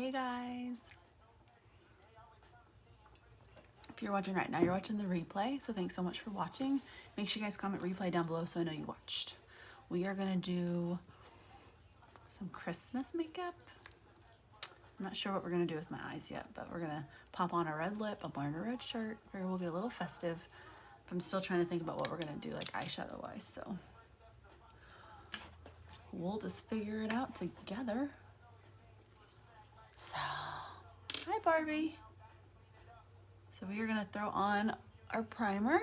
Hey guys. If you're watching right now, you're watching the replay, so thanks so much for watching. Make sure you guys comment replay down below so I know you watched. We are gonna do some Christmas makeup. I'm not sure what we're gonna do with my eyes yet, but we're gonna pop on a red lip. I'm wearing a red shirt. Maybe we'll get a little festive. I'm still trying to think about what we're gonna do like eyeshadow wise, so we'll just figure it out together. So, hi Barbie. So we are gonna throw on our primer.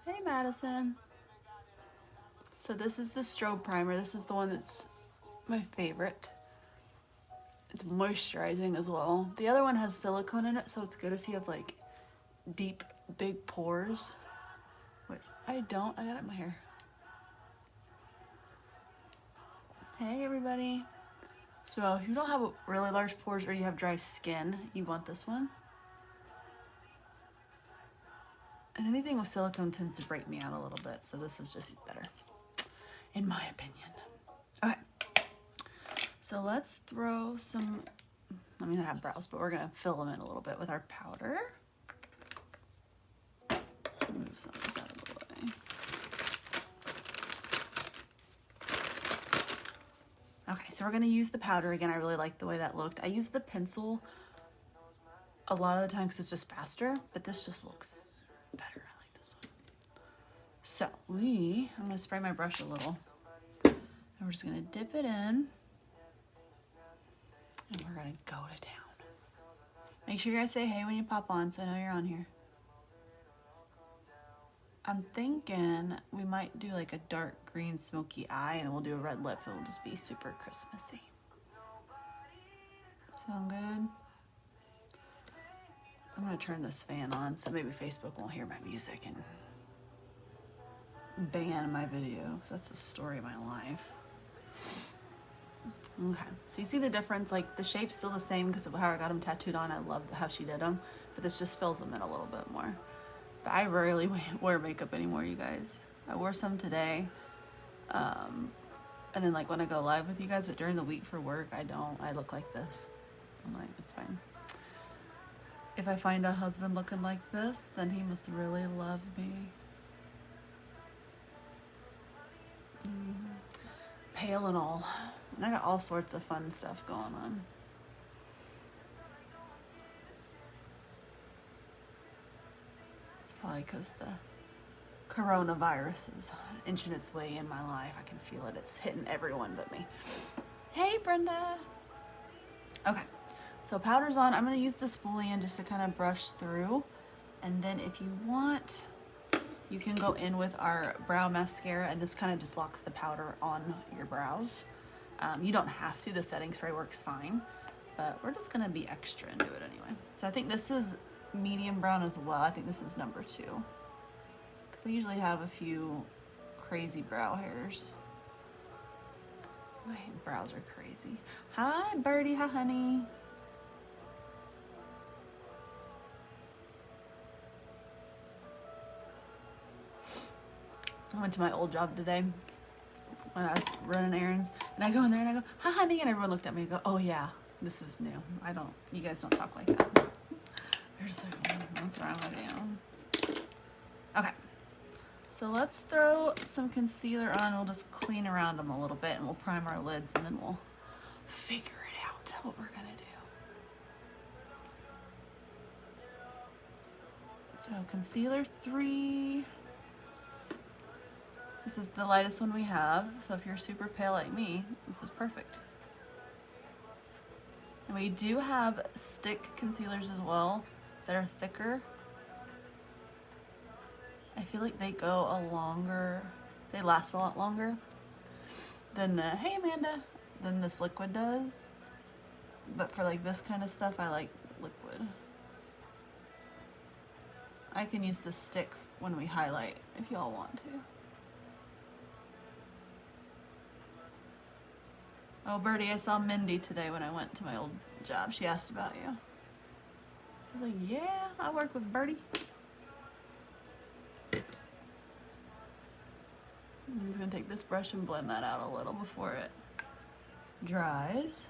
Hey Madison. So this is the strobe primer. This is the one that's my favorite. It's moisturizing as well. The other one has silicone in it, so it's good if you have like deep, big pores, which I don't. I got it in my hair. Hey everybody. So if you don't have really large pores or you have dry skin, you want this one. And anything with silicone tends to break me out a little bit, so this is just better, in my opinion. Okay, so let's throw some, I mean I have brows, but we're gonna fill them in a little bit with our powder. Move some of this out of the way. Okay, so we're gonna use the powder again. I really like the way that looked. I use the pencil a lot of the time because it's just faster, but this just looks better. I like this one. So I'm gonna spray my brush a little, and we're just gonna dip it in, and we're gonna go to town. Make sure you guys say hey when you pop on, so I know you're on here. I'm thinking we might do like a dark green smoky eye, and we'll do a red lip. It'll just be super Christmassy. Sound good? I'm gonna turn this fan on so maybe Facebook won't hear my music and ban my video. That's the story of my life. Okay, so you see the difference? Like the shape's still the same because of how I got them tattooed on. I love how she did them, but this just fills them in a little bit more. But I rarely wear makeup anymore, you guys. I wore some today, and then like when I go live with you guys, but during the week for work, I don't. I look like this. I'm like, it's fine. If I find a husband looking like this, then he must really love me. Pale and all. And I got all sorts of fun stuff going on. It's probably because the coronavirus is inching its way in my life. I can feel it. It's hitting everyone but me. Hey, Brenda. Okay. So powder's on. I'm going to use the spoolie just to kind of brush through. And then if you want, you can go in with our brow mascara, and this kind of just locks the powder on your brows. You don't have to. The setting spray works fine. But we're just going to be extra and do it anyway. So I think this is medium brown as well. I think this is number 2. Because I usually have a few crazy brow hairs. My brows are crazy. Hi, Birdie. Hi, honey. I went to my old job today when I was running errands, and I go in there and I go, hi honey, and everyone looked at me and go, oh yeah, this is new. You guys don't talk like that. They're just like, what's wrong with you? Okay, so let's throw some concealer on. We'll just clean around them a little bit, and we'll prime our lids, and then we'll figure it out what we're gonna do. So concealer 3. This is the lightest one we have, so if you're super pale like me, this is perfect. And we do have stick concealers as well that are thicker. I feel like they they last a lot longer than hey Amanda, than this liquid does. But for like this kind of stuff, I like liquid. I can use the stick when we highlight if y'all want to. Oh, Birdie, I saw Mindy today when I went to my old job. She asked about you. I was like, yeah, I work with Birdie. I'm just gonna take this brush and blend that out a little before it dries.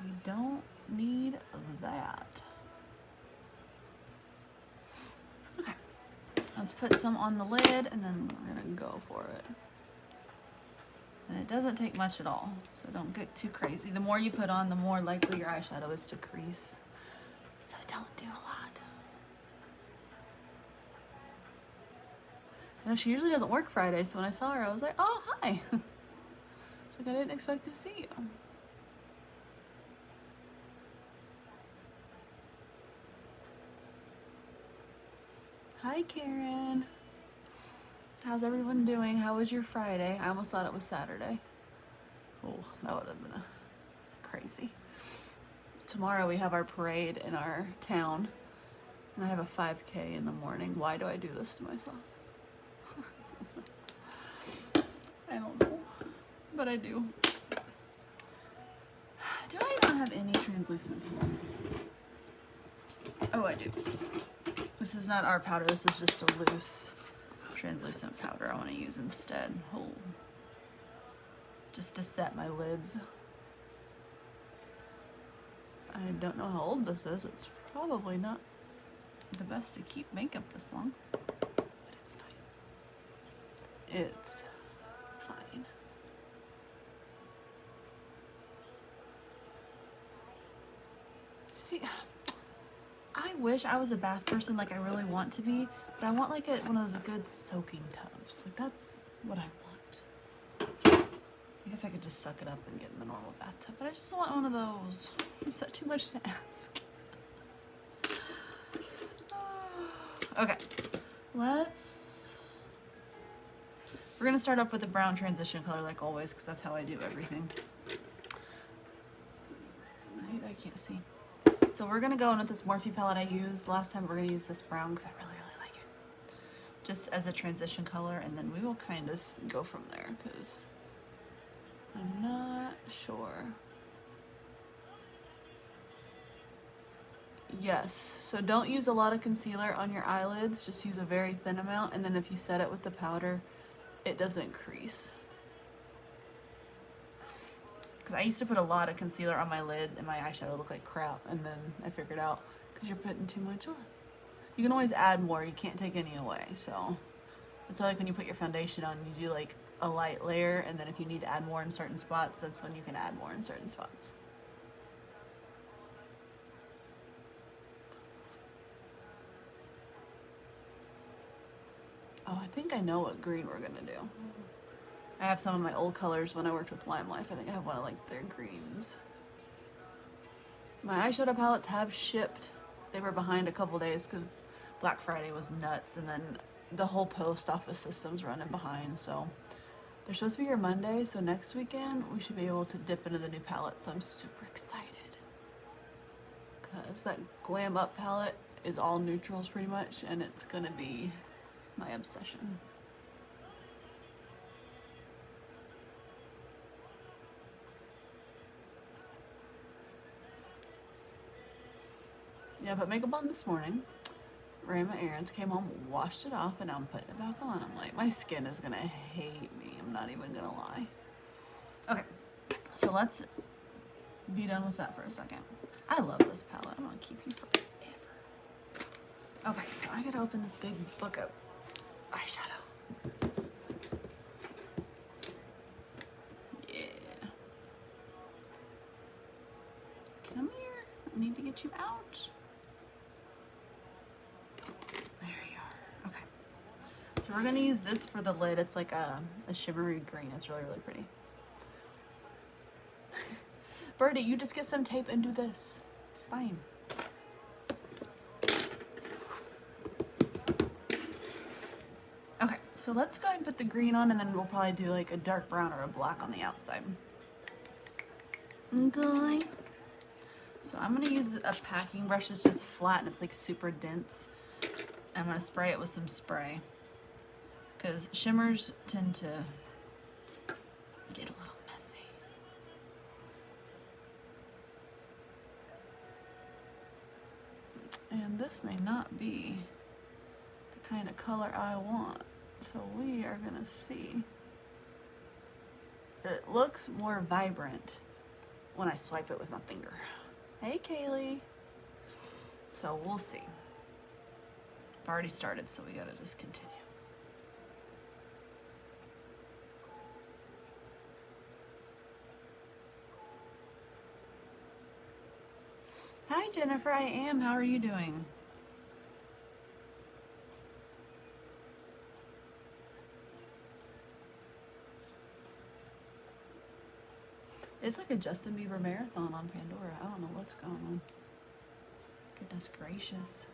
We don't need that. Okay, let's put some on the lid and then we're gonna go for it. And it doesn't take much at all, so don't get too crazy. The more you put on, the more likely your eyeshadow is to crease. So don't do a lot. You know, she usually doesn't work Friday, so when I saw her, I was like, oh, hi. It's like I didn't expect to see you. Hi, Karen. How's everyone doing? How was your Friday? I almost thought it was Saturday. Oh, that would have been crazy. Tomorrow we have our parade in our town, and I have a 5K in the morning. Why do I do this to myself? I don't know, but I do. Do I not have any translucent here? Oh, I do. This is not our powder, this is just a loose translucent powder I want to use instead. Oh. Just to set my lids. I don't know how old this is. It's probably not the best to keep makeup this long, but it's fine. It's fine. See, I wish I was a bath person like I really want to be, but I want like one of those good soaking tubs. Like that's what I want. I guess I could just suck it up and get in the normal bathtub, but I just want one of those. Is that too much to ask? Okay, we're gonna start off with a brown transition color like always, because that's how I do everything. I can't see. So we're gonna go in with this Morphe palette I used last time. We're gonna use this brown because I really, really like it. Just as a transition color, and then we will kind of go from there because I'm not sure. Yes, so don't use a lot of concealer on your eyelids, just use a very thin amount, and then if you set it with the powder, it doesn't crease. Because I used to put a lot of concealer on my lid and my eyeshadow looked like crap, and then I figured out, because you're putting too much on. You can always add more, you can't take any away, so it's like when you put your foundation on, you do like a light layer, and then if you need to add more in certain spots, that's when you can add more in certain spots. Oh, I think I know what green we're gonna do. I have some of my old colors when I worked with Glam. I think I have one of like their greens. My eyeshadow palettes have shipped. They were behind a couple days because Black Friday was nuts, and then the whole post office system's running behind, so they're supposed to be here Monday, so next weekend we should be able to dip into the new palette, so I'm super excited. Because that Glam Up palette is all neutrals pretty much, and it's gonna be my obsession. Yeah, I put makeup on this morning, ran my errands, came home, washed it off, and now I'm putting it back on. I'm like, my skin is gonna hate me. I'm not even gonna lie. Okay, so let's be done with that for a second. I love this palette. I'm gonna keep you forever. Okay, so I gotta open this big book of eyeshadow. Yeah. Come here. I need to get you out. There you are. Okay. So we're gonna use this for the lid. It's like a shimmery green. It's really, really pretty. Birdie, you just get some tape and do this. It's fine. Okay, so let's go ahead and put the green on, and then we'll probably do like a dark brown or a black on the outside. Okay. So I'm gonna use a packing brush. It's just flat and it's like super dense. I'm gonna spray it with some spray because shimmers tend to get a little messy. And this may not be the kind of color I want. So we are gonna see. It looks more vibrant when I swipe it with my finger. Hey, Kaylee. So we'll see. I've already started, so we gotta just continue. Hi, Jennifer. I am. How are you doing? It's like a Justin Bieber marathon on Pandora. I don't know what's going on. Goodness gracious.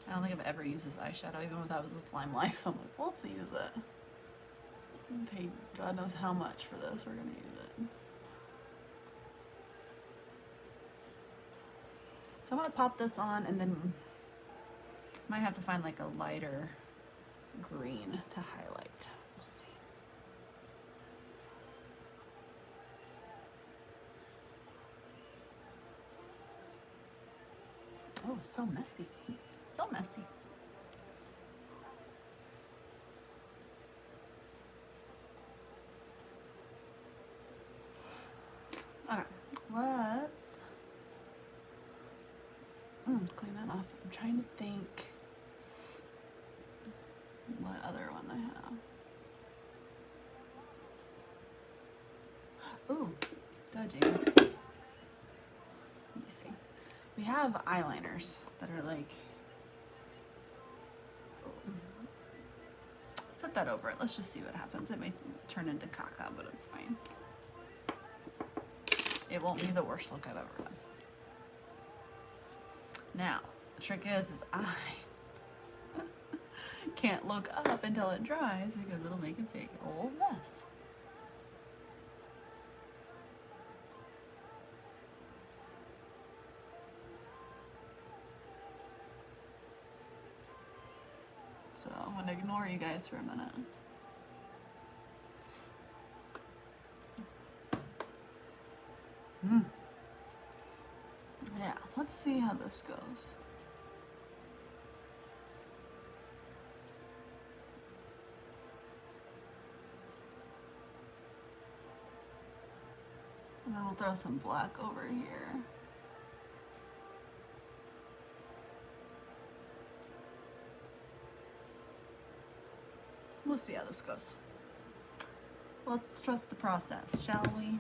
I don't think I've ever used this eyeshadow, even when I was with Lime Life, so I'm like, well, let's use it. I paid God knows how much for this. We're gonna use it. So I'm gonna pop this on, and then might have to find like a lighter green to highlight. We'll see. Oh, it's so messy. So messy. Okay, let's clean that off. I'm trying to think what other one I have. Ooh, dodgy. Let me see. We have eyeliners that are like, let's put that over it. Let's just see what happens. It may turn into caca, but it's fine. It won't be the worst look I've ever done. Now, the trick is I can't look up until it dries because it'll make a big old mess. So I'm gonna ignore you guys for a minute. Yeah, let's see how this goes. And then we'll throw some black over here. We'll see how this goes. Let's trust the process, shall we?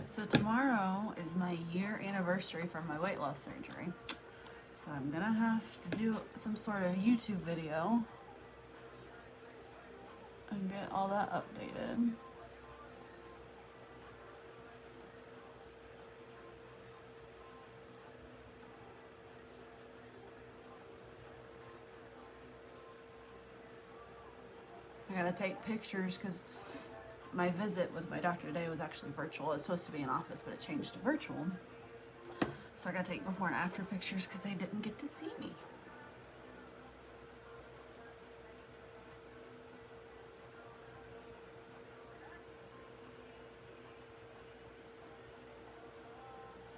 So tomorrow is my year anniversary from my weight loss surgery. So I'm gonna have to do some sort of YouTube video and get all that updated. I gotta take pictures because my visit with my doctor today was actually virtual. It was supposed to be in office, but it changed to virtual. So I gotta take before and after pictures because they didn't get to see me.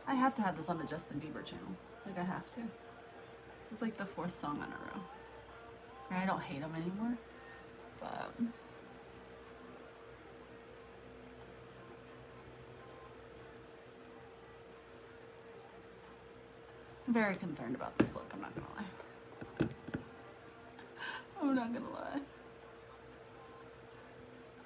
I have to have this on the Justin Bieber channel. Like, I have to. This is like the 4th song in a row. And I don't hate him anymore, but I'm very concerned about this look, I'm not gonna lie. I'm not gonna lie.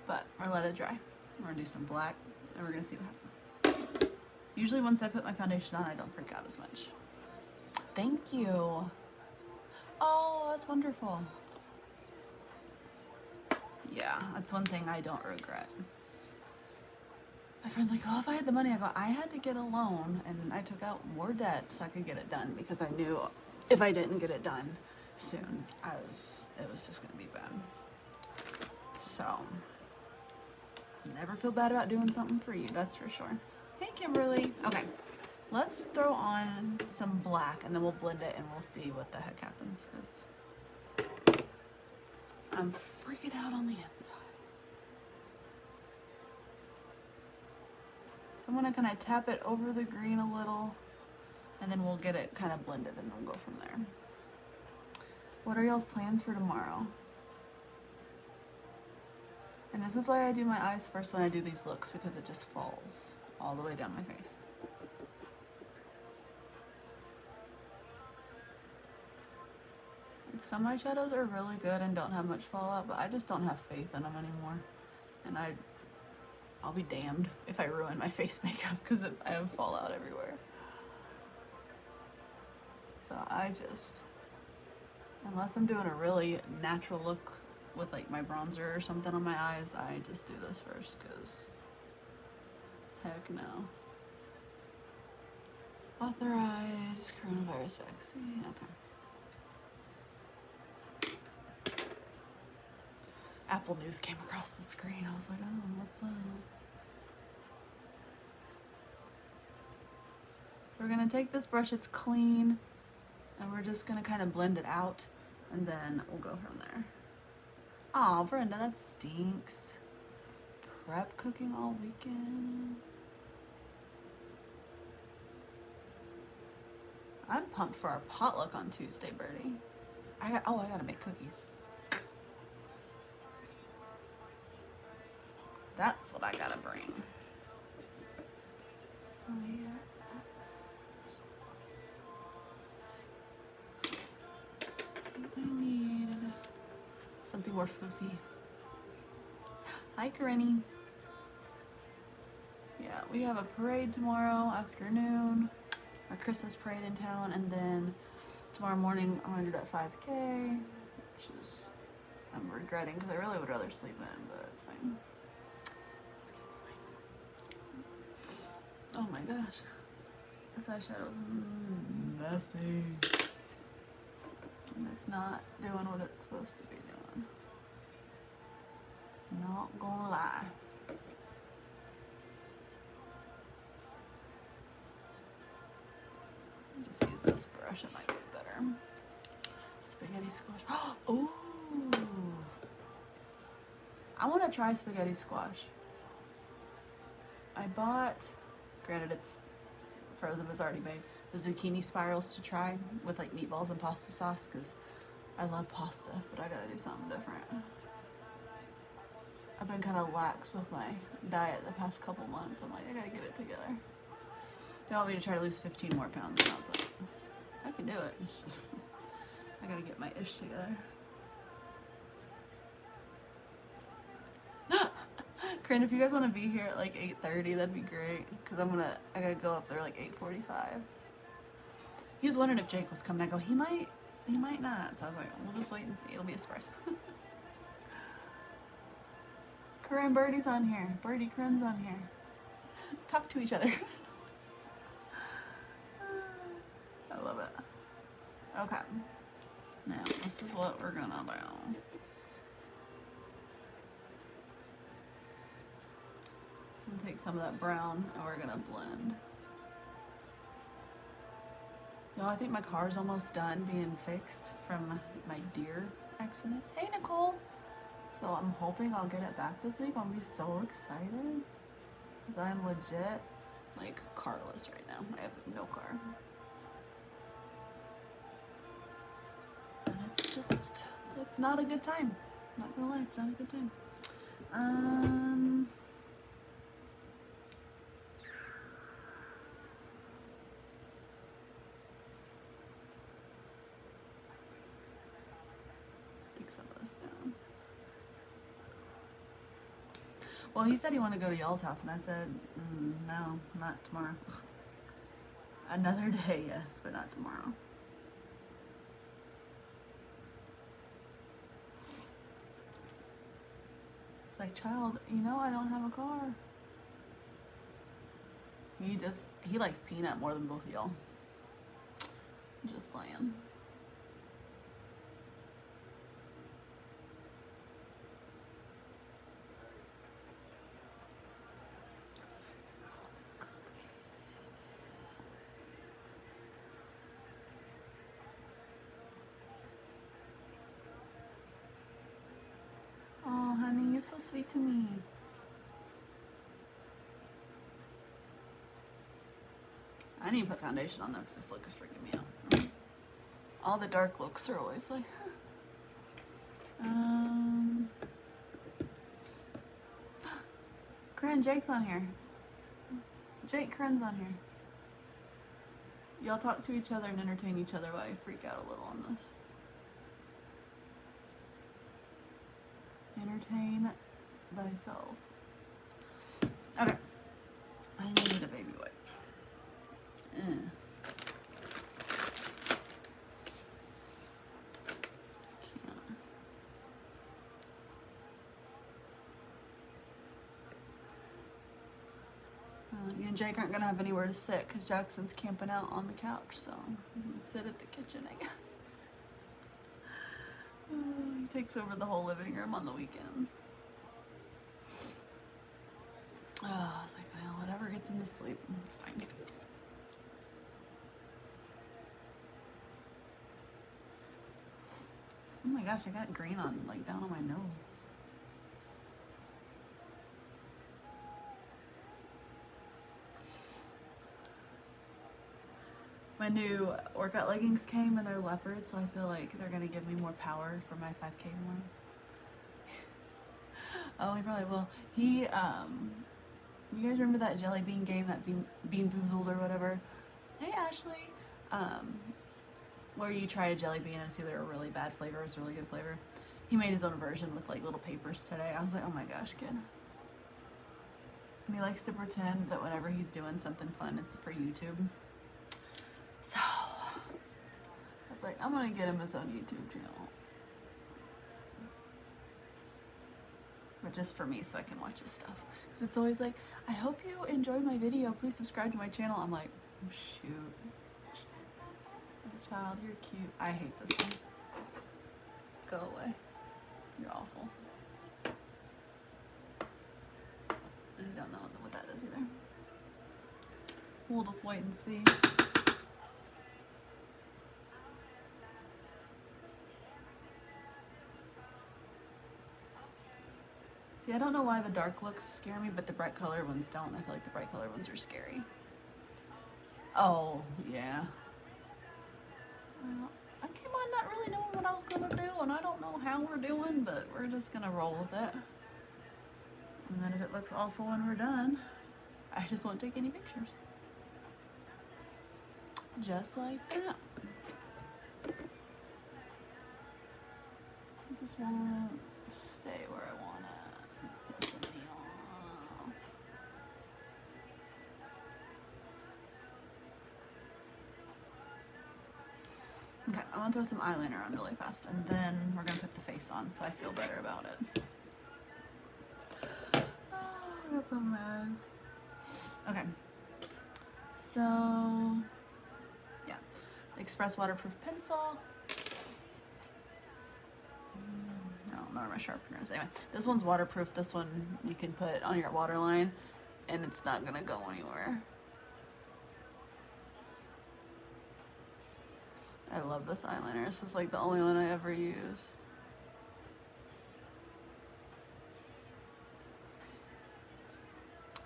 But we're gonna let it dry. We're gonna do some black and we're gonna see what happens. Usually once I put my foundation on, I don't freak out as much. Thank you. Oh, that's wonderful. Yeah, that's one thing I don't regret. My friend's like, well, if I had the money, I go, I had to get a loan and I took out more debt so I could get it done because I knew if I didn't get it done soon, it was just gonna be bad. So, never feel bad about doing something for you, that's for sure. Hey, Kimberly. Okay, let's throw on some black and then we'll blend it and we'll see what the heck happens because I'm freaking out on the inside. So I'm gonna kind of tap it over the green a little and then we'll get it kind of blended and we'll go from there. What are y'all's plans for tomorrow? And this is why I do my eyes first when I do these looks, because it just falls all the way down my face. Like some eyeshadows are really good and don't have much fallout, but I just don't have faith in them anymore. And I'll be damned if I ruin my face makeup because I have fallout everywhere. So I just, unless I'm doing a really natural look with like my bronzer or something on my eyes, I just do this first because heck no. Authorized coronavirus vaccine, okay. Apple News came across the screen. I was like, oh, what's that? So we're gonna take this brush, it's clean, and we're just gonna kind of blend it out and then we'll go from there. Aw, Brenda, that stinks. Prep cooking all weekend. I'm pumped for our potluck on Tuesday, Birdie. I gotta make cookies. That's what I gotta bring. Oh yeah. I need something more floofy. Hi, Corinne. Yeah, we have a parade tomorrow afternoon. Our Christmas parade in town, and then tomorrow morning I'm gonna do that 5K, which is I'm regretting because I really would rather sleep in, but it's fine. Oh my gosh, this eyeshadow's messy, and it's not doing what it's supposed to be doing. Not gonna lie. Just use this brush, it might be better. Spaghetti squash. Oh, I want to try spaghetti squash. I bought, granted it's frozen, it's already made, the zucchini spirals to try with like meatballs and pasta sauce because I love pasta, but I gotta do something different. I've been kind of lax with my diet the past couple months. I'm like, I gotta get it together. They want me to try to lose 15 more pounds, and I was like, I can do it. It's just, I gotta get my ish together. Corinne, if you guys want to be here at like 8:30, that'd be great. Cause I gotta go up there like 8:45. He was wondering if Jake was coming. I go, he might not. So I was like, we'll just wait and see. It'll be a surprise. Corinne, Birdie's on here. Birdie, Corinne's on here. Talk to each other. I love it. Okay. Now, this is what we're gonna do. I'm gonna take some of that brown and we're gonna blend. Yo, I think my car's almost done being fixed from my deer accident. Hey, Nicole. So I'm hoping I'll get it back this week. I'm gonna be so excited because I'm legit like carless right now. I have no car. And it's just, it's not a good time. I'm not gonna lie, it's not a good time. Take some of this down. Well, he said he wanted to go to y'all's house, and I said, no, not tomorrow. Another day, yes, but not tomorrow. It's like, child, you know I don't have a car. He likes Peanut more than both of y'all. Just saying. sweet to me. I need to put foundation on though because this look is freaking me out. All the dark looks are always like, Corinne, Jake's on here. Jake Corinne's on here. Y'all talk to each other and entertain each other while I freak out a little on this. Entertain thyself. Okay. I need a baby wipe. You and Jake aren't gonna have anywhere to sit because Jackson's camping out on the couch, so you can sit at the kitchen, I guess. He takes over the whole living room on the weekends. I was like, well, whatever gets him to sleep, it's fine. Oh my gosh, I got green on, like, down on my nose. My new workout leggings came and they're leopard, so I feel like they're gonna give me more power for my 5K tomorrow. Oh, he probably will. He, you guys remember that jelly bean game, that bean boozled or whatever? Hey, Ashley. Where you try a jelly bean and it's either a really bad flavor or it's a really good flavor. He made his own version with like little papers today. I was like, oh my gosh, kid. And he likes to pretend that whenever he's doing something fun, it's for YouTube. So, I was like, I'm gonna get him his own YouTube channel. But just for me, so I can watch his stuff. Because it's always like, I hope you enjoyed my video. Please subscribe to my channel. I'm like, oh, shoot. Oh, child, you're cute. I hate this one. Go away. You're awful. I don't know what that is either. We'll just wait and see. See, I don't know why the dark looks scare me, but the bright color ones don't. I feel like the bright color ones are scary. Oh, yeah. I came on not really knowing what I was going to do, and I don't know how we're doing, but we're just going to roll with it. And then if it looks awful when we're done, I just won't take any pictures. Just like that. I just want to stay where I want it. It's pissing me off. Okay, I'm gonna throw some eyeliner on really fast, and then we're gonna put the face on so I feel better about it. Oh, that's a mess. Okay, so yeah, Express waterproof pencil. I don't know where my sharpener is. Anyway, this one's waterproof. This one you can put on your waterline, and it's not gonna go anywhere. I love this eyeliner. This is like the only one I ever use.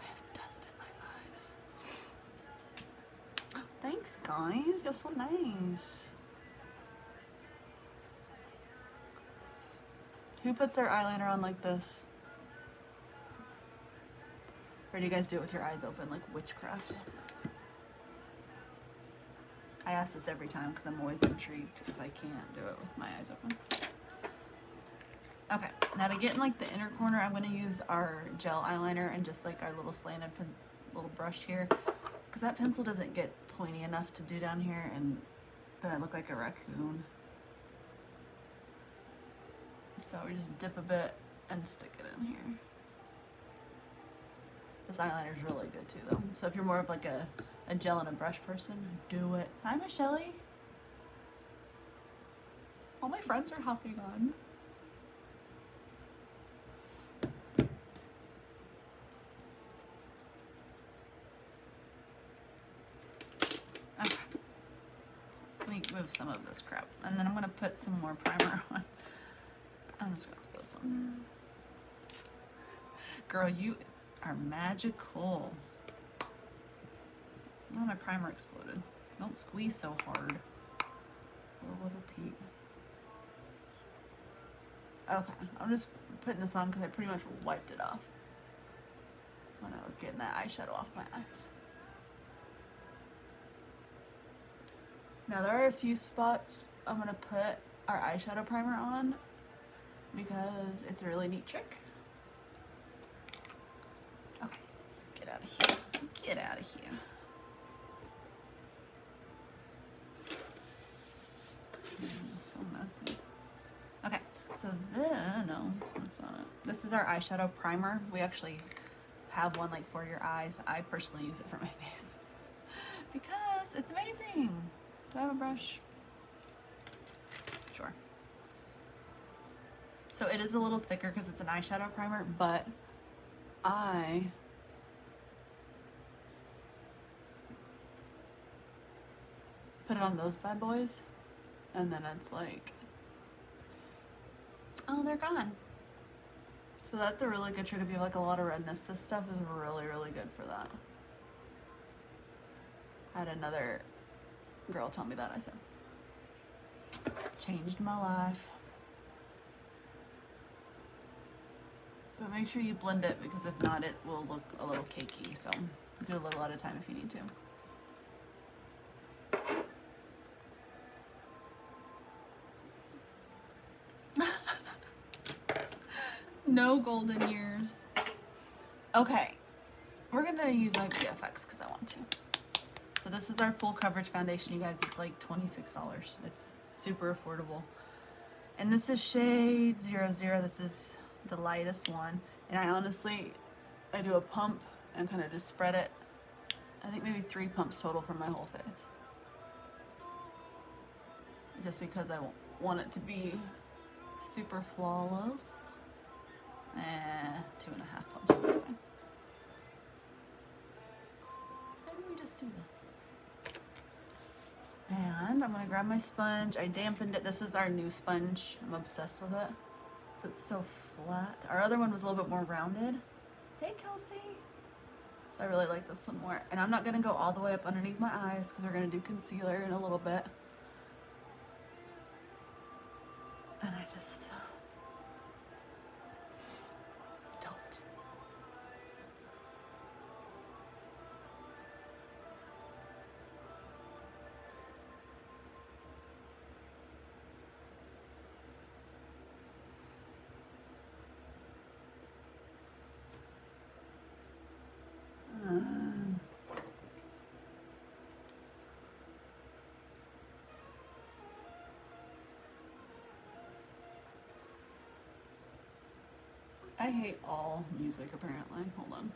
I have dust in my eyes. Thanks, guys. You're so nice. Who puts their eyeliner on like this? Or do you guys do it with your eyes open, like witchcraft? I ask this every time because I'm always intrigued because I can't do it with my eyes open. Okay, now to get in like the inner corner, I'm going to use our gel eyeliner and just like our little slanted little brush here, because that pencil doesn't get pointy enough to do down here, and then I look like a raccoon. So we just dip a bit and stick it in here. This eyeliner is really good too though. So if you're more of like a gel and a brush person, do it. Hi, Michelle. All my friends are hopping on. Okay. Let me move some of this crap. And then I'm going to put some more primer on. I'm just going to put this one. Girl, you are magical. Oh, my primer exploded. Don't squeeze so hard. Little Pete. Okay, I'm just putting this on because I pretty much wiped it off when I was getting that eyeshadow off my eyes. Now there are a few spots I'm going to put our eyeshadow primer on because it's a really neat trick. Okay, get out of here. Get out of here. So messy. Okay, so then, no, that's not it. This is our eyeshadow primer. We actually have one like for your eyes. I personally use it for my face because it's amazing. Do I have a brush? Sure. So it is a little thicker because it's an eyeshadow primer, but I put it on those bad boys and then it's like, oh, they're gone. So that's a really good trick if you have like a lot of redness. This stuff is really, really good for that. I had another girl tell me that. I said, changed my life. But make sure you blend it because if not, it will look a little cakey. So do a little at a time if you need to. No golden years. Okay, we're gonna use my VFX because I want to. So this is our full coverage foundation, you guys. It's like $26. It's super affordable. And this is shade 00. This is the lightest one. And I honestly, I do a pump and kind of just spread it. I think maybe 3 pumps total for my whole face. Just because I want it to be super flawless. 2.5 pumps will be fine. Maybe we just do this. And I'm gonna grab my sponge. I dampened it. This is our new sponge. I'm obsessed with it. So it's so flat. Our other one was a little bit more rounded. Hey, Kelsey. So I really like this one more. And I'm not gonna go all the way up underneath my eyes because we're gonna do concealer in a little bit. And I just don't. I hate all music apparently. Hold on.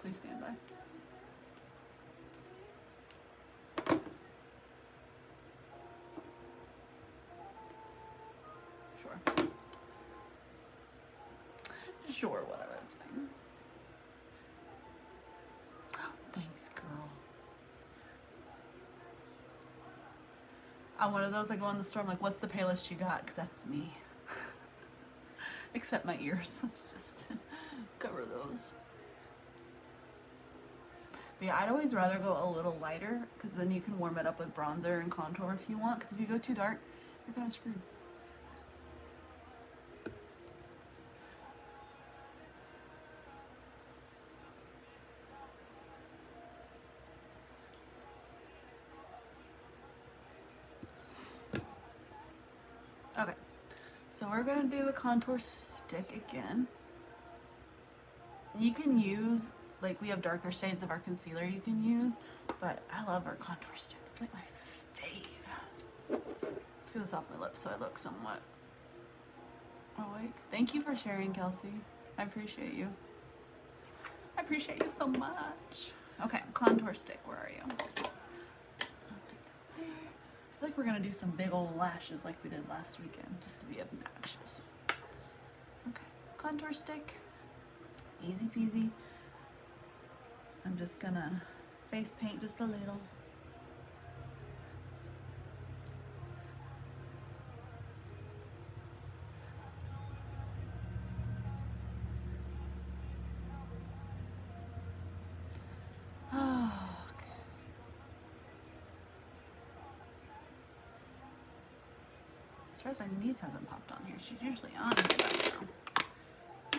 Please stand by. Sure. Sure, whatever, it's fine. Thanks, girl. I'm one of those that go in the store, I'm like, what's the palest you got? Because that's me. Except my ears. Let's just cover those. But yeah, I'd always rather go a little lighter because then you can warm it up with bronzer and contour if you want. Because if you go too dark, you're kind of screwed. Okay, so we're gonna do the contour stick again. You can use, like, we have darker shades of our concealer you can use, but I love our contour stick. It's like my fave. Let's get this off my lips so I look somewhat awake. Thank you for sharing, Kelsey. I appreciate you. I appreciate you so much. Okay, contour stick, where are you? I feel like we're gonna do some big old lashes like we did last weekend, just to be obnoxious. Okay, contour stick, easy peasy. I'm just gonna face paint just a little. Surprised my niece hasn't popped on here. She's usually on here by now.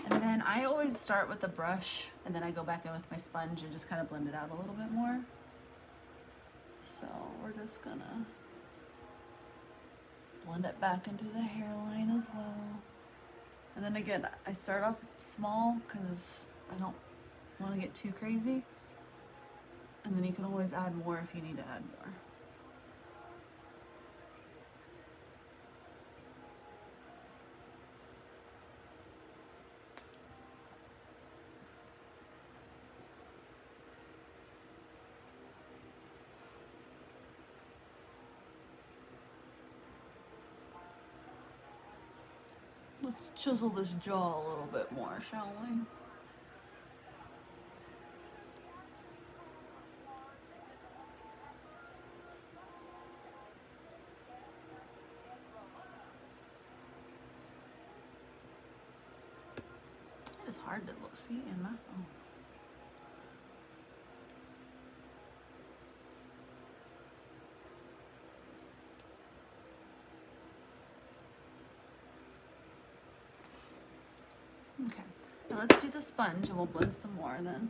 And then I always start with the brush and then I go back in with my sponge and just kind of blend it out a little bit more. So we're just gonna blend it back into the hairline as well. And then again, I start off small because I don't want to get too crazy. And then you can always add more if you need to add more. Let's chisel this jaw a little bit more, shall we? It is hard to look, see, in my phone. Okay, now let's do the sponge and we'll blend some more then.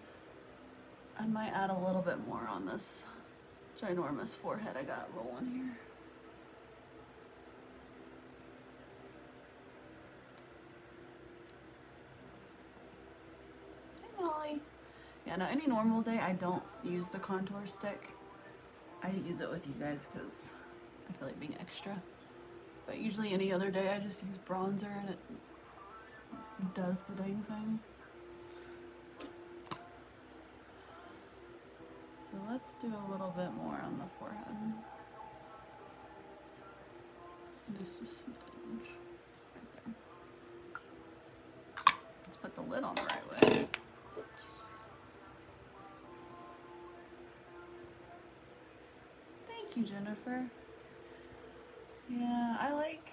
I might add a little bit more on this ginormous forehead I got rolling here. Hey Molly. Yeah, no, any normal day I don't use the contour stick. I use it with you guys because I feel like being extra. But usually any other day I just use bronzer and it does the dang thing. So let's do a little bit more on the forehead. Just a smidge right there. Let's put the lid on the right way. Jesus. Thank you, Jennifer. Yeah, I like,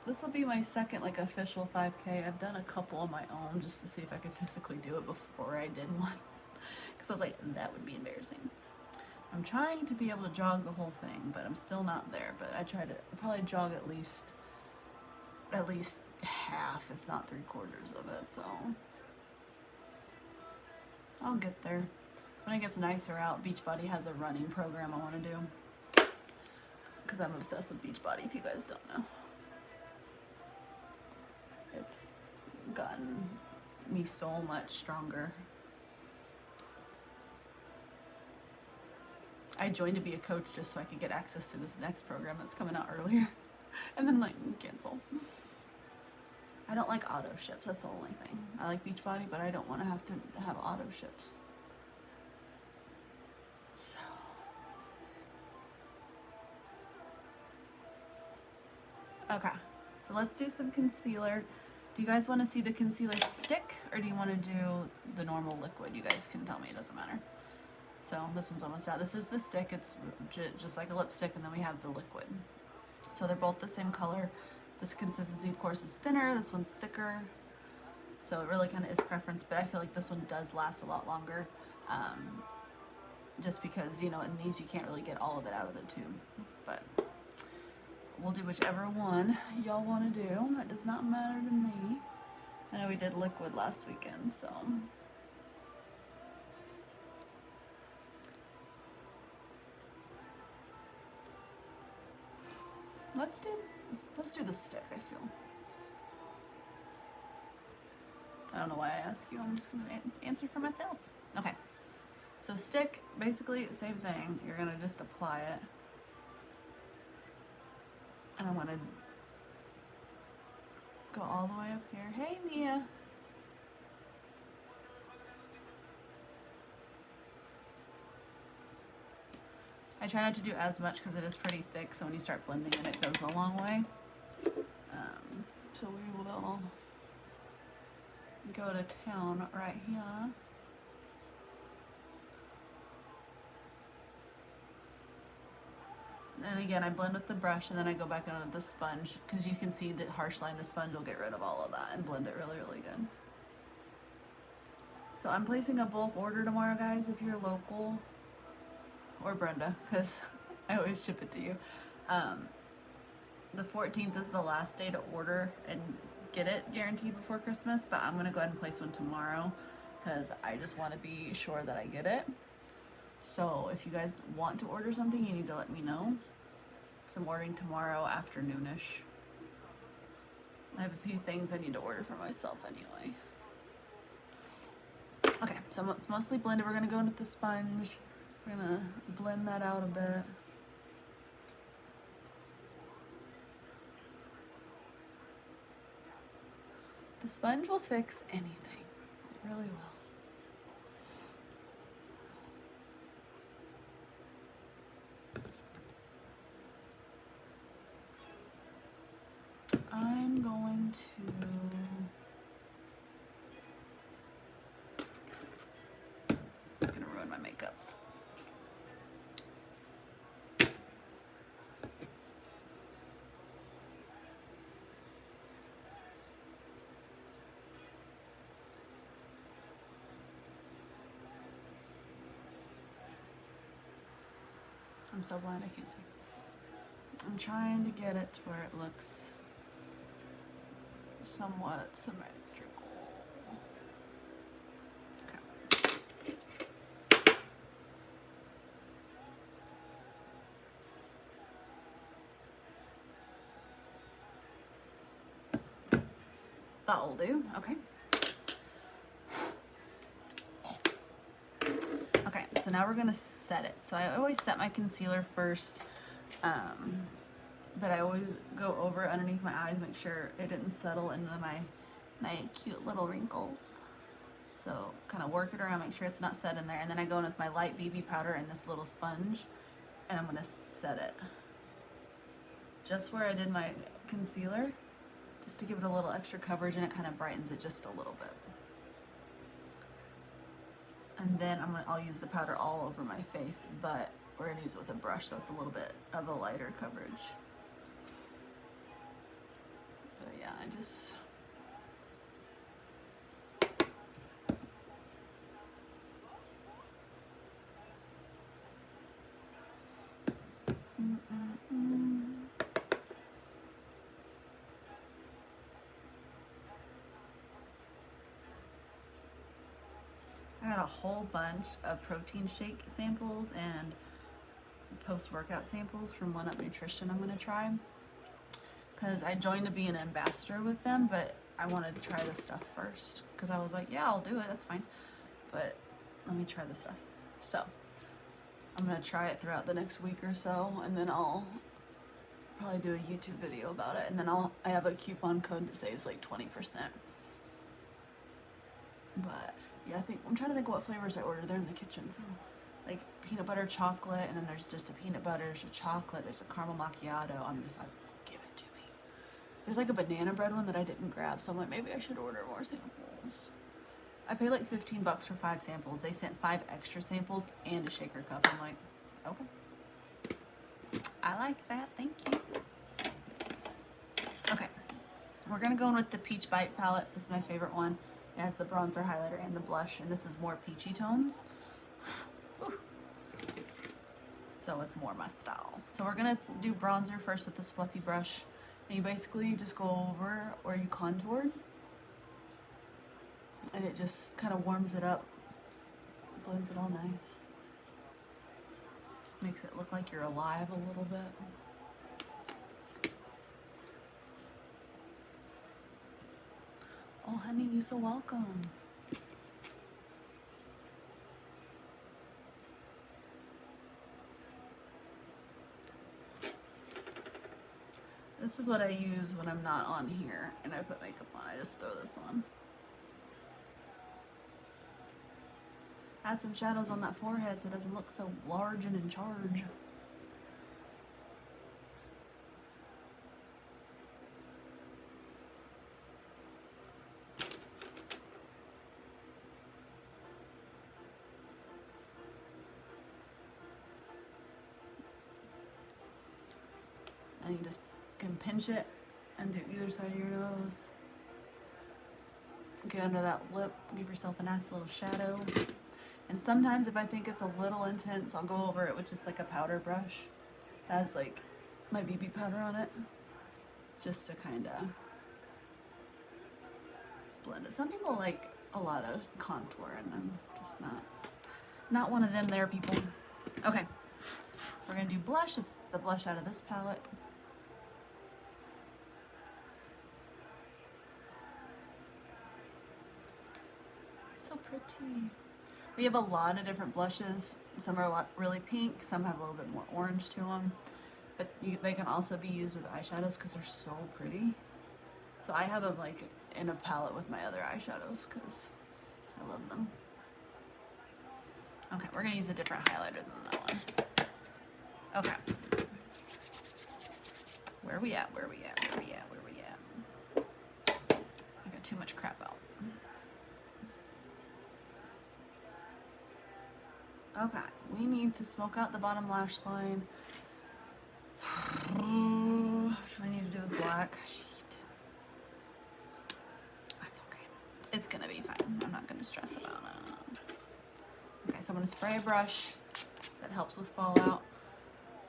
this will be my second like official 5K. I've done a couple on my own just to see if I could physically do it before I did one. Because I was like, that would be embarrassing. I'm trying to be able to jog the whole thing, but I'm still not there. But I try to probably jog at least half, if not 3/4 of it. So I'll get there. When it gets nicer out, Beachbody has a running program I want to do. Because I'm obsessed with Beachbody, if you guys don't know. It's gotten me so much stronger. I joined to be a coach just so I could get access to this next program that's coming out earlier. And then like, cancel. I don't like auto ships, that's the only thing. I like Beachbody, but I don't want to have auto ships. So. Okay, so let's do some concealer. Do you guys want to see the concealer stick or do you want to do the normal liquid? You guys can tell me, it doesn't matter. So this one's almost out. This is the stick, it's just like a lipstick, and then we have the liquid. So they're both the same color. This consistency, of course, is thinner, this one's thicker. So it really kind of is preference, but I feel like this one does last a lot longer. Just because, you know, in these you can't really get all of it out of the tube. But we'll do whichever one y'all want to do. It does not matter to me. I know we did liquid last weekend, so. Let's do the stick, I feel. I don't know why I ask you, I'm just gonna answer for myself. Okay, so stick, basically same thing. You're gonna just apply it. And I'm gonna go all the way up here. Hey, Mia. I try not to do as much because it is pretty thick, so when you start blending it, it goes a long way. So we will go to town right here. And again, I blend with the brush and then I go back in with the sponge because you can see the harsh line, the sponge will get rid of all of that and blend it really, really good. So I'm placing a bulk order tomorrow, guys, if you're local. Or Brenda, because I always ship it to you. the 14th is the last day to order and get it guaranteed before Christmas, but I'm going to go ahead and place one tomorrow because I just want to be sure that I get it. So if you guys want to order something, you need to let me know. So I'm ordering tomorrow afternoonish. I have a few things I need to order for myself anyway. Okay, so it's mostly blended. We're going to go in with the sponge. We're going to blend that out a bit. The sponge will fix anything. It really will. I'm going to it's gonna ruin my makeups. I'm so blind I can't see. I'm trying to get it to where it looks somewhat symmetrical. Okay. That will do. Okay. Okay, so now we're gonna set it. So I always set my concealer first, but I always go over underneath my eyes, make sure it didn't settle into my cute little wrinkles. So kind of work it around, make sure it's not set in there, and then I go in with my light BB powder and this little sponge, and I'm gonna set it just where I did my concealer, just to give it a little extra coverage, and it kind of brightens it just a little bit. And then I'll use the powder all over my face, but we're gonna use it with a brush, so it's a little bit of a lighter coverage. But yeah, I just I got a whole bunch of protein shake samples and post-workout samples from One Up Nutrition I'm going to try. Because I joined to be an ambassador with them, but I wanted to try this stuff first. Because I was like, yeah, I'll do it, that's fine. But let me try this stuff. So, I'm going to try it throughout the next week or so, and then I'll probably do a YouTube video about it. And then I have a coupon code that saves like 20%. But yeah, I'm trying to think what flavors I ordered. They're in the kitchen. So, like peanut butter chocolate, and then there's just a peanut butter, there's a chocolate, there's a caramel macchiato. I'm just like, give it to me. There's like a banana bread one that I didn't grab, so I'm like, maybe I should order more samples. I paid like $15 for 5 samples. They sent 5 extra samples and a shaker cup. I'm like, okay. I like that, thank you. Okay, we're gonna go in with the Peach Bite palette. This is my favorite one. It has the bronzer, highlighter, and the blush, and this is more peachy tones. Ooh. So it's more my style. So we're gonna do bronzer first with this fluffy brush. And you basically just go over where you contoured, and it just kind of warms it up, blends it all nice. Makes it look like you're alive a little bit. Oh, honey, you're so welcome. This is what I use when I'm not on here and I put makeup on. I just throw this on. Add some shadows on that forehead so it doesn't look so large and in charge. And you just can pinch it and do either side of your nose. Get under that lip, give yourself a nice little shadow. And sometimes if I think it's a little intense, I'll go over it with just like a powder brush. That has like my BB powder on it. just to kind of blend it. Some people like a lot of contour, and I'm just not one of them there, people. Okay, we're gonna do blush. It's the blush out of this palette. So pretty. We have a lot of different blushes. Some are really pink, some have a little bit more orange to them. But they can also be used with eyeshadows because they're so pretty. So I have them like in a palette with my other eyeshadows because I love them. Okay, we're gonna use a different highlighter than that one. Okay. Where are we at? Where are we at? Where are we at? Where are we at? I got too much crap out. Okay, we need to smoke out the bottom lash line. What do I need to do with black? Shit. That's okay. It's gonna be fine. I'm not gonna stress about it. Okay, so I'm gonna spray a brush that helps with fallout.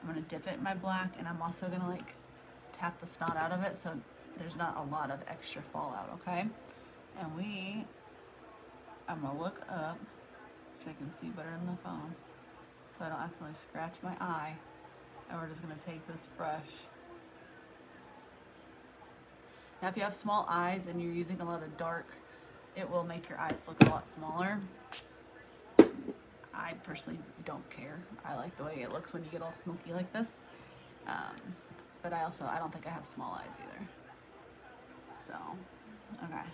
I'm gonna dip it in my black, and I'm also gonna like tap the snot out of it so there's not a lot of extra fallout, okay? And I'm gonna look up so I can see better in the phone so I don't accidentally scratch my eye. And we're just gonna take this brush. Now if you have small eyes and you're using a lot of dark, it will make your eyes look a lot smaller. I personally don't care. I like the way it looks when you get all smoky like this. But I don't think I have small eyes either. So, okay.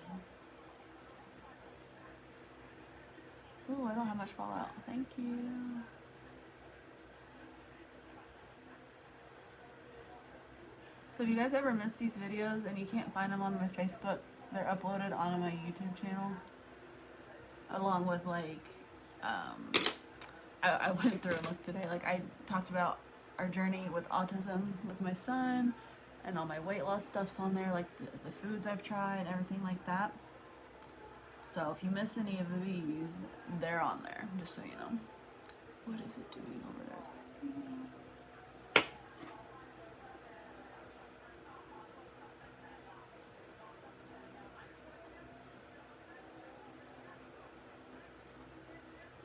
Ooh, I don't have much fallout. Thank you. So if you guys ever miss these videos and you can't find them on my Facebook, they're uploaded onto my YouTube channel. Along with like, I went through and looked today. Like I talked about our journey with autism with my son, and all my weight loss stuff's on there, like the foods I've tried, everything like that. So if you miss any of these, they're on there, just so you know. What is it doing over there? It's messing me up.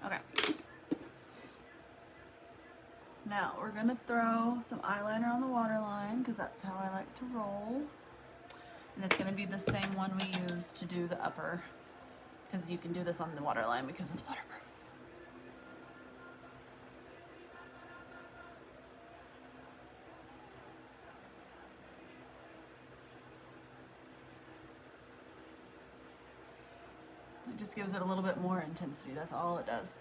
Okay. Now we're gonna throw some eyeliner on the waterline because that's how I like to roll. And it's gonna be the same one we used to do the upper, because you can do this on the waterline because it's waterproof. It just gives it a little bit more intensity, that's all it does.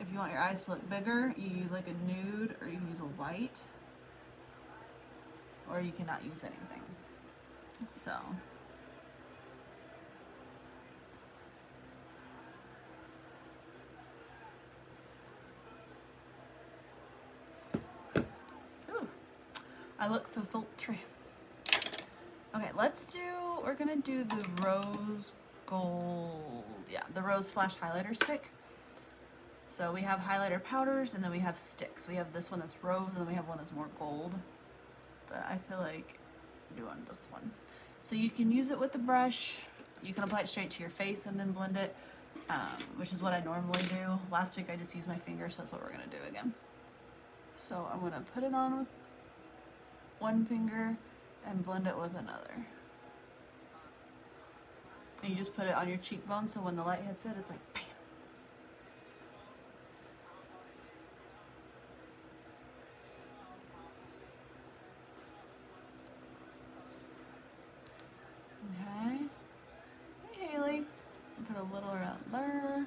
If you want your eyes to look bigger, you use like a nude, or you can use a white, or you cannot use anything. So. Ooh, I look so sultry. Okay, we're gonna do the rose gold, the rose flash highlighter stick. So we have highlighter powders, and then we have sticks. We have this one that's rose, and then we have one that's more gold. But I feel like doing this one. So you can use it with the brush. You can apply it straight to your face and then blend it, which is what I normally do. Last week I just used my finger, so that's what we're gonna do again. So I'm gonna put it on with one finger and blend it with another. And you just put it on your cheekbone, so when the light hits it, it's like bam. Okay. Hey Haley. Put a little around there.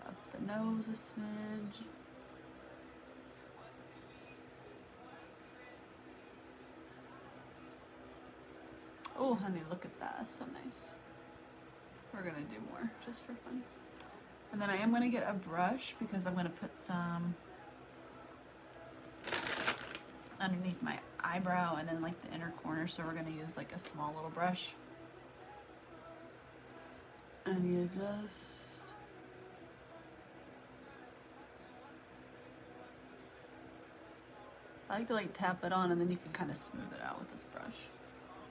Up the nose a smidge. Oh honey, look at that, that's so nice. We're gonna do more, just for fun. And then I am gonna get a brush because I'm gonna put some underneath my eyebrow and then like the inner corner, so we're gonna use like a small little brush. And you just I like to like tap it on and then you can kind of smooth it out with this brush.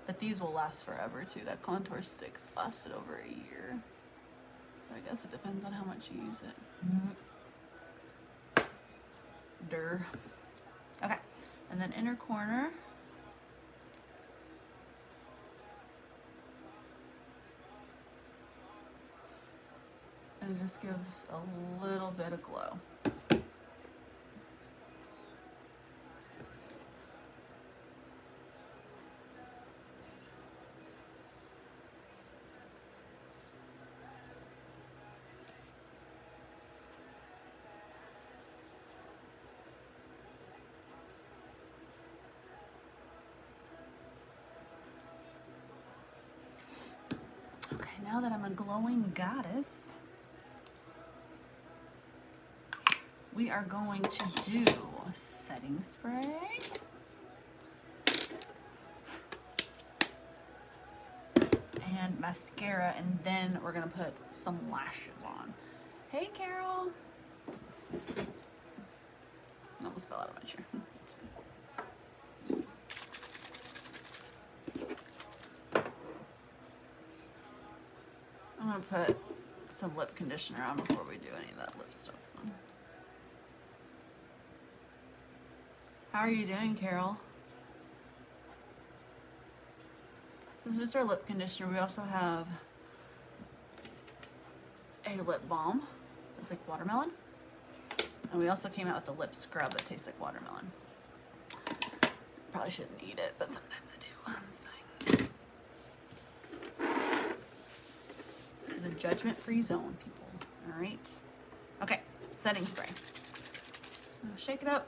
But these will last forever too. That contour sticks lasted over a year. But I guess it depends on how much you use it. Durr. Okay, and then inner corner. And it just gives a little bit of glow. Okay, now that I'm a glowing goddess, we are going to do a setting spray. And mascara, and then we're gonna put some lashes on. Hey, Carol. Almost fell out of my chair. I'm gonna put some lip conditioner on before we do any of that lip stuff. How are you doing, Carol? This is just our lip conditioner. We also have a lip balm. It's like watermelon. And we also came out with a lip scrub that tastes like watermelon. Probably shouldn't eat it, but sometimes I do. It's fine. This is a judgment-free zone, people. All right. Okay, setting spray. Shake it up.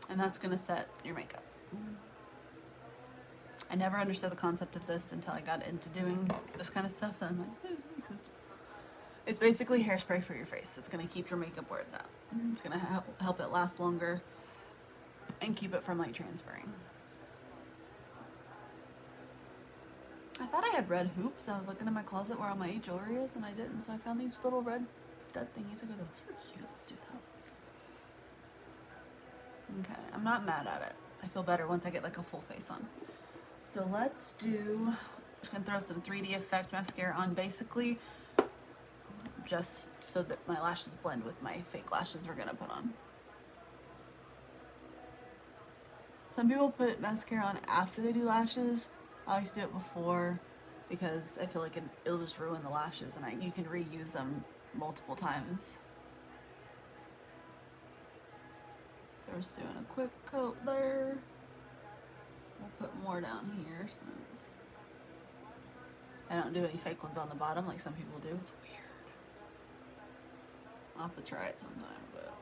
And that's gonna set your makeup. I never understood the concept of this until I got into doing this kind of stuff, and I'm like, it makes sense. It's basically hairspray for your face. It's gonna keep your makeup where it's at. It's gonna help it last longer and keep it from like transferring. I thought I had red hoops. I was looking in my closet where all my jewelry is, and I didn't, so I found these little red stud thingies. I go, those are cute. Let's do those. Okay, I'm not mad at it. I feel better once I get like a full face on. So let's do, I'm just gonna throw some 3D Effect mascara on, basically just so that my lashes blend with my fake lashes we're gonna put on. Some people put mascara on after they do lashes. I like to do it before because I feel like it'll just ruin the lashes, and you can reuse them multiple times. So we're just doing a quick coat there. We'll put more down here since I don't do any fake ones on the bottom like some people do. It's weird. I'll have to try it sometime, but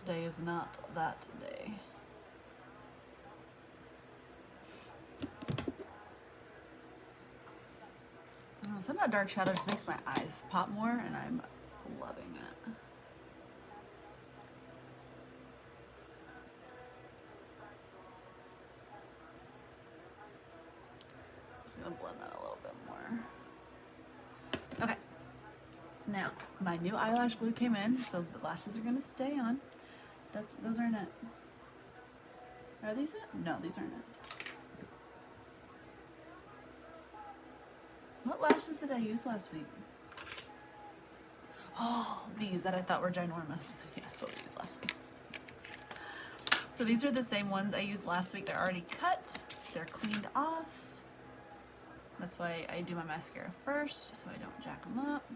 today is not that day. Something about dark shadow just makes my eyes pop more, and I'm loving it. Just gonna blend that a little bit more. Okay. Now, my new eyelash glue came in, so the lashes are gonna stay on. Those aren't it. Are these it? No, these aren't it. What lashes did I use last week? Oh, these that I thought were ginormous. Yeah, that's what we used last week. So these are the same ones I used last week. They're already cut. They're cleaned off. That's why I do my mascara first, so I don't jack them up.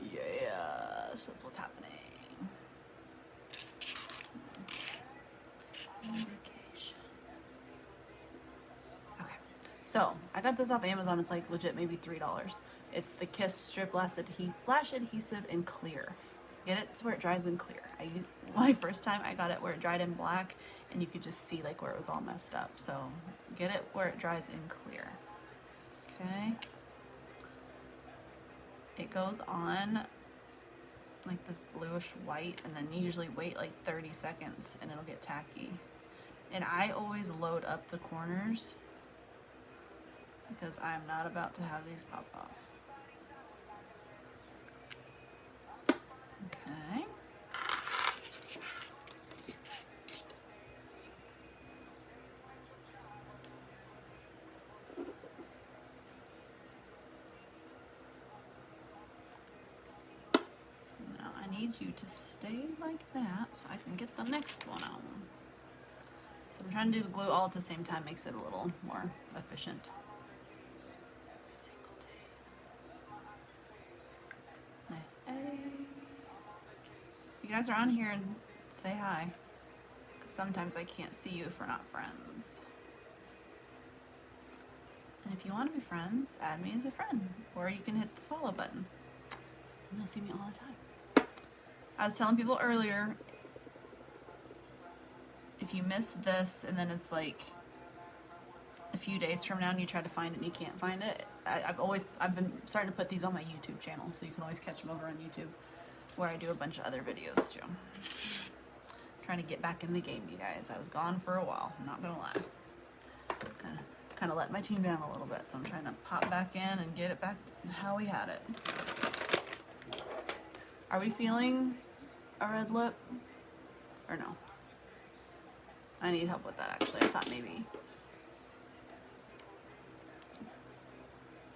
Yes, that's what's happening. On vacation. Okay, so I got this off Amazon. It's like legit maybe $3. It's the Kiss Strip Lash Adhesive in Clear. Get it to where it dries in clear. My first time I got it where it dried in black, and you could just see like where it was all messed up. So get it where it dries in clear. Okay. It goes on like this bluish white, and then you usually wait like 30 seconds and it'll get tacky. And I always load up the corners because I'm not about to have these pop off. need you to stay like that so I can get the next one on. So I'm trying to do the glue all at the same time, makes it a little more efficient. Hey. You guys are on here and say hi. Because sometimes I can't see you if we're not friends. And if you want to be friends, add me as a friend. Or you can hit the follow button. And you'll see me all the time. I was telling people earlier, if you miss this and then it's like a few days from now and you try to find it and you can't find it, I've been starting to put these on my YouTube channel, so you can always catch them over on YouTube, where I do a bunch of other videos too. Trying to get back in the game, you guys. I was gone for a while, I'm not gonna lie. Kind of let my team down a little bit, so I'm trying to pop back in and get it back to how we had it. Are we feeling a red lip or no? I need help with that, actually. I thought maybe.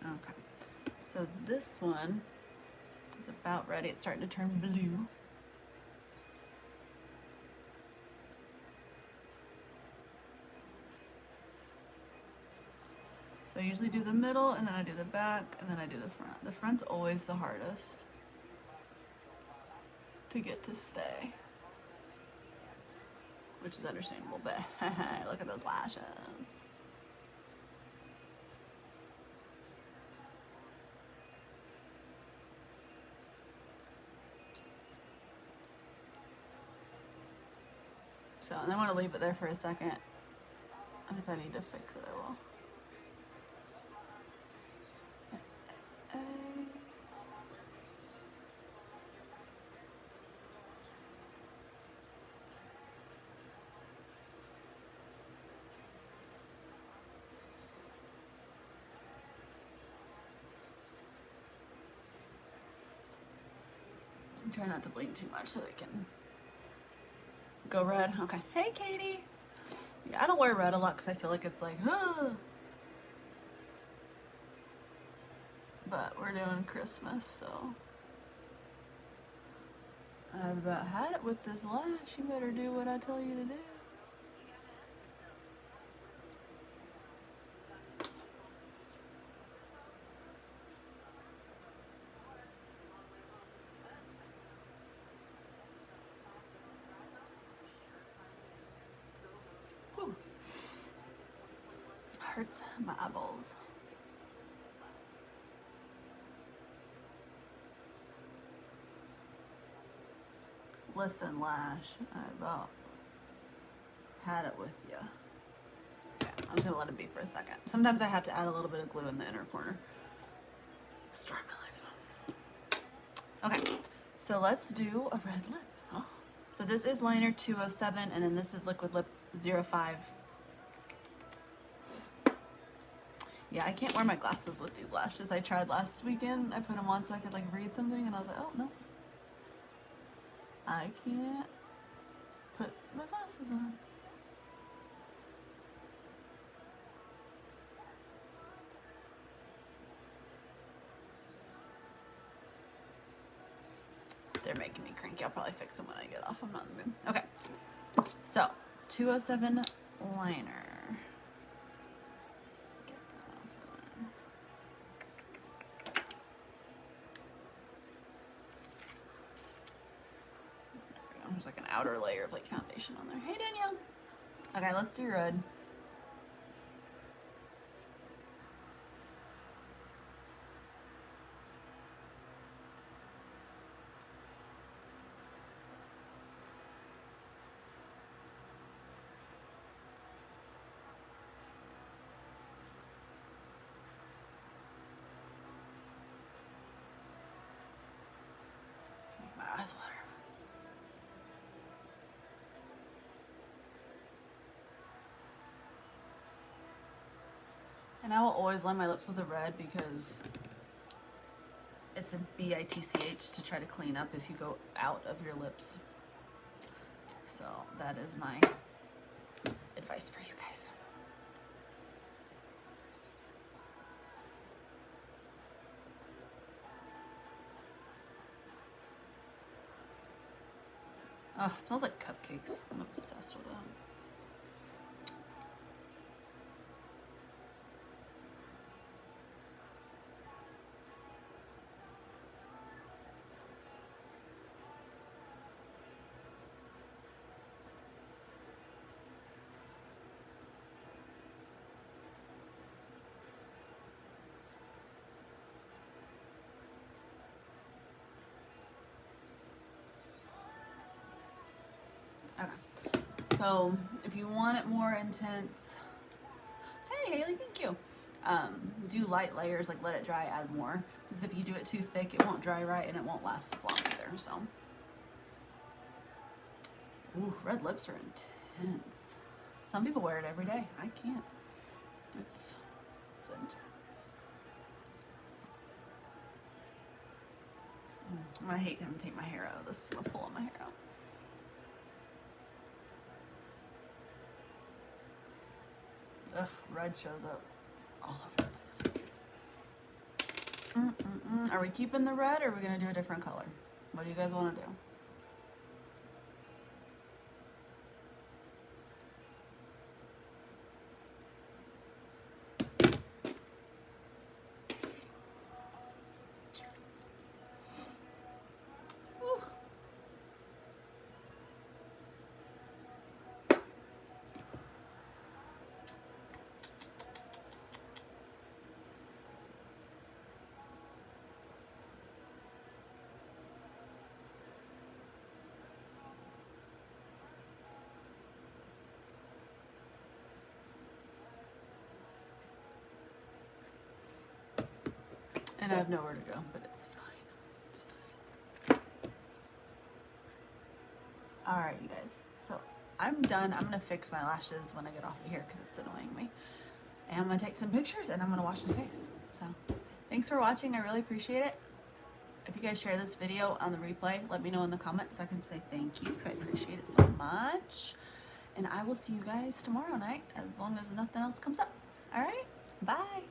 Okay. So this one is about ready. It's starting to turn blue. So I usually do the middle, and then I do the back, and then I do the front. The front's always the hardest to get to stay, which is understandable, but look at those lashes. So, and I want to leave it there for a second, and if I need to fix it, I will. Try not to blink too much so they can go red. Okay. Hey, Katie. Yeah, I don't wear red a lot because I feel like it's like, but we're doing Christmas, so I've about had it with this lash. You better do what I tell you to do. Hurts my eyeballs. Listen, Lash, I about had it with you. Okay, I'm just gonna let it be for a second. Sometimes I have to add a little bit of glue in the inner corner. Story of my life. Okay, so let's do a red lip. Oh. So this is liner 207, and then this is liquid lip 05. Yeah, I can't wear my glasses with these lashes. I tried last weekend. I put them on so I could like read something, and I was like, oh no, I can't put my glasses on. They're making me cranky. I'll probably fix them when I get off. I'm not in the mood. Okay, so 207 liner. There's like an outer layer of like foundation on there. Hey, Danielle. Okay, let's do red. Make my eyes water. And I will always line my lips with a red because it's a BITCH to try to clean up if you go out of your lips. So that is my advice for you guys. Oh, it smells like cupcakes. I'm obsessed with them. Okay. So if you want it more intense, hey Haley, thank you. Do light layers, like let it dry, add more. Because if you do it too thick, it won't dry right and it won't last as long either. So, ooh, red lips are intense. Some people wear it every day. I can't. It's intense. I'm gonna hate having to take my hair out of this. I'm gonna pull my hair out. Ugh, red shows up all over the place. Are we keeping the red or are we gonna do a different color? What do you guys want to do? And I have nowhere to go, but it's fine. It's fine. All right, you guys. So I'm done. I'm gonna fix my lashes when I get off of here because it's annoying me. And I'm gonna take some pictures and I'm gonna wash my face. So thanks for watching. I really appreciate it. If you guys share this video on the replay, let me know in the comments so I can say thank you because I appreciate it so much. And I will see you guys tomorrow night as long as nothing else comes up. All right, bye.